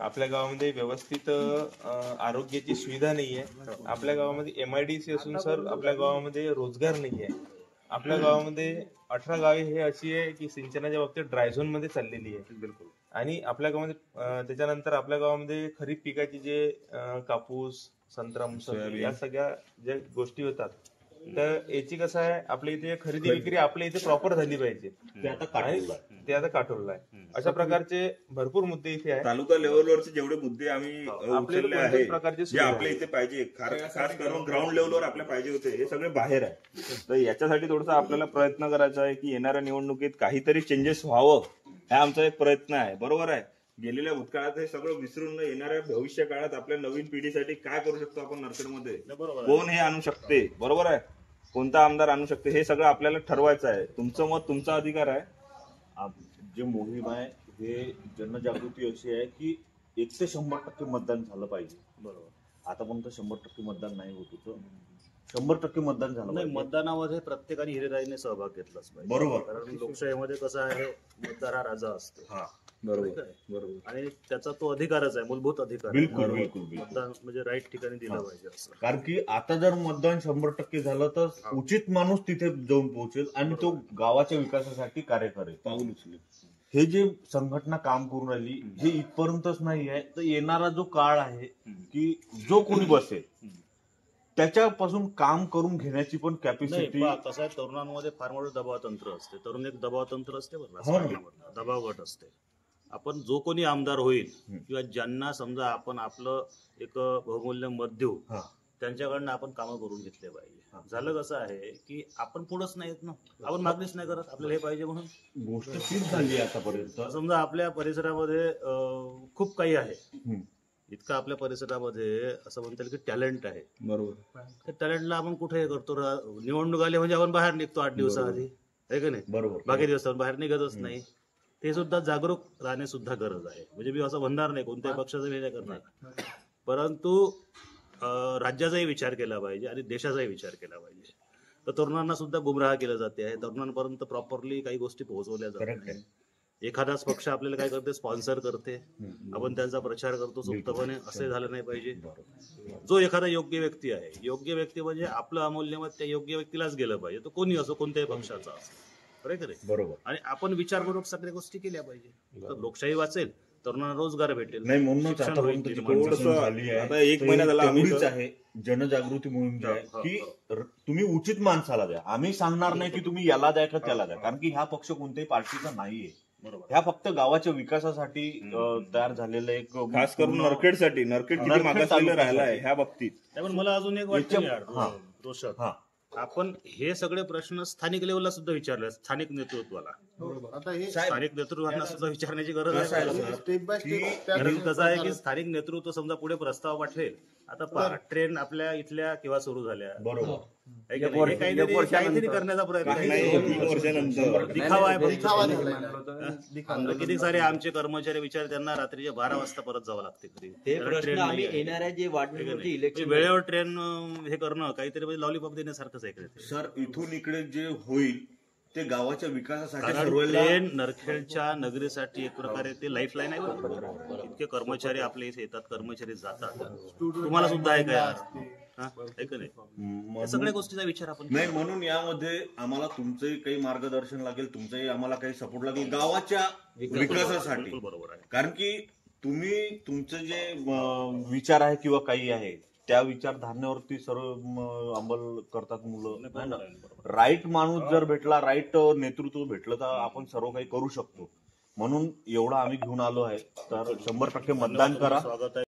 आपल्या गावामध्ये व्यवस्थित आरोग्याची सुविधा नाहीये. आपल्या गावामध्ये MIDC असून सर आपल्या गावामध्ये रोजगार नाहीये. आपल्या गावामध्ये 18 गावे हे अशी आहे की सिंचनाच्या बाबतीत ड्राय झोन मध्ये चाललेली आहे. बिलकुल. आणि आपल्या गावामध्ये त्याच्यानंतर आपल्या गावामध्ये खरीप पिकाची जे कापूस, संत्रा, मोसंबी या सगळ्या ज्या गोष्टी होतात, तर याची कसं आहे, आपल्या इथे खरेदी विक्री आपल्या इथे प्रॉपर झाली पाहिजे. ते आता काटोलला आहे. अशा प्रकारचे भरपूर मुद्दे इथे आहेत. तालुका लेवलवरचे जेवढे मुद्दे आम्ही उचलले आहेत, जे आपल्या इथे पाहिजे, खास करून ग्राउंड लेवलवर आपल्या पाहिजे होते, हे सगळे बाहेर आहे. तर याच्यासाठी थोडासा आपल्याला प्रयत्न करायचा आहे की येणाऱ्या निवडणुकीत काहीतरी चेंजेस व्हावं, हा आमचा एक प्रयत्न आहे. बरोबर आहे. गेलेल्या भूतकाळात हे सगळं विसरून येणाऱ्या भविष्य काळात आपल्या नवीन पिढीसाठी काय करू शकतो आपण नरखेडमध्ये, कोण हे आणू शकते, बरोबर आहे, कोणता आमदार आणू शकते, हे सगळं आपल्याला ठरवायचं आहे. तुमचं मत, तुमचा अधिकार आहे. जे मोहीम आहे हे जनजागृती अशी आहे की 1 ते 100% मतदान झालं पाहिजे. बरोबर. आतापर्यंत 100% मतदान नाही होत होतं. 100% मतदान झालं नाही. मतदानामध्ये प्रत्येकाने हिरेराईने सहभाग घेतलाच पाहिजे. बरोबर. कारण लोकशाहीमध्ये कसं आहे, मतदार हा राजा असतो. बरोबर. आणि त्याचा तो अधिकारच आहे, मूलभूत अधिकार. बिलकुल. मतदान म्हणजे राईट ठिकाणी दिलं पाहिजे असं. कारण की आता जर मतदान 100% झालं तर उचित माणूस तिथे जाऊन पोहोचेल आणि तो गावाच्या विकासासाठी कार्य करेल, पाऊल उचलेल. हे जे संघटना काम करून राहिली हे इथपर्यंतच नाही आहे, तर येणारा जो काळ आहे की जो कोणी बसेल त्याच्यापासून काम करून घेण्याची पण कॅपॅसिटी. कसं आहे, तरुणांमध्ये फार मोठं दबाव तंत्र असते. तरुण एक दबाव तंत्र असते, दबाव गट असते. आपण जो कोणी आमदार होईल किंवा ज्यांना समजा आपण आपलं एक बहुमूल्य मत देऊ, त्यांच्याकडनं आपण कामं करून घेतले पाहिजे. झालं कसं आहे की आपण पुढंच नाही येत ना, आपण मागणीच नाही करत आपल्याला हे पाहिजे म्हणून. गोष्ट तीच झाली आतापर्यंत. समजा आपल्या परिसरामध्ये खूप काही आहे, इतकं आपल्या परिसरामध्ये असं म्हणता येईल की टॅलेंट आहे. बरोबर. त्या टॅलेंटला आपण कुठे हे करतो, निवडणूक आली म्हणजे आपण बाहेर निघतो 8 दिवसाआधी, आहे का नाही. बरोबर. बाकी दिवस बाहेर निघतच नाही. ते सुद्धा जागरूक राहणे सुद्धा गरज आहे. म्हणजे मी असं म्हणणार नाही कोणत्याही पक्षाचा विचार करणार, परंतु राज्याचाही विचार केला पाहिजे आणि देशाचाही विचार केला पाहिजे. तर तरुणांना सुद्धा गुमराह केलं जाते आहे, तरुणांपर्यंत प्रॉपरली काही गोष्टी पोहोचवल्या जातात. एखादाच पक्ष आपल्याला काय करते, स्पॉन्सर करते, आपण त्यांचा प्रचार करतो सुप्तपणे, असे झालं नाही पाहिजे. जो एखादा योग्य व्यक्ती आहे, योग्य व्यक्ती म्हणजे आपलं अमूल्य मत त्या योग्य व्यक्तीलाच गेलं पाहिजे, तो कोणी असो, कोणत्याही पक्षाचा असो. बरोबर. आणि आपण विचारपूर्वक सगळ्या गोष्टी केल्या पाहिजे, तर लोकशाही वाचेल, तरुणांना रोजगार भेटेल. नाही, म्हणूनच आतापर्यंत झाली आहे, 1 महिना झाला आम्हीच आहे जनजागृती मोहीम जी आहे की तुम्ही उचित माणसाला द्या. आम्ही सांगणार नाही की तुम्ही याला द्या का त्याला द्या, कारण की हा पक्ष कोणत्याही पार्टीचा नाहीये. ह्या फक्त गावाच्या विकासासाठी तयार झालेलं एक, खास करून नरखेडसाठी. नरखेड किती मागासलेलं राहिलं आहे ह्या बाबतीत. त्यामुळे मला अजून एक वाटतं रोषक, आपण हे सगळे प्रश्न स्थानिक लेवलला सुद्धा विचारले, स्थानिक नेतृत्वाला. स्थानिक नेतृत्वांना सुद्धा विचारण्याची गरज आहे. Step by step. कारण कसं आहे की स्थानिक नेतृत्व समजा पुढे प्रस्ताव पाठवेल, आता ट्रेन आपल्या इथल्या केव्हा सुरू झाल्या, बरोबर, काहीतरी करण्याचा प्रयत्न दिखावा आहे. किती सारे आमचे कर्मचारी विचार, त्यांना रात्रीच्या 12 वाजता परत जावं लागते घरी. वेळेवर ट्रेन हे करणं काहीतरी म्हणजे लॉलीपॉप देण्यासारखंच आहे. सर, इथून इकडे जे होईल ते गावाच्या विकासासाठी. ट्रेन नरखेडच्या नगरीसाठी एक प्रकारे ते लाईफलाईन आहे. इतके कर्मचारी आपल्या इथे येतात, कर्मचारी जातात. तुम्हाला सुद्धा आहे का सगळ्या गोष्टीचा विचार आपण नाही. म्हणून यामध्ये आम्हाला तुमचंही काही मार्गदर्शन लागेल, तुमचंही आम्हाला काही सपोर्ट लागेल गावाच्या विकासासाठी. बरोबर आहे. कारण की तुम्ही तुमचे जे विचार आहे किंवा काही आहे त्या विचारधारणेवरती सर्व अंमल करतात मुलं. राईट माणूस जर भेटला, राईट नेतृत्व भेटलं तर आपण सर्व काही करू शकतो. म्हणून एवढं आम्ही घेऊन आलो आहे. तर 100% मतदान करा.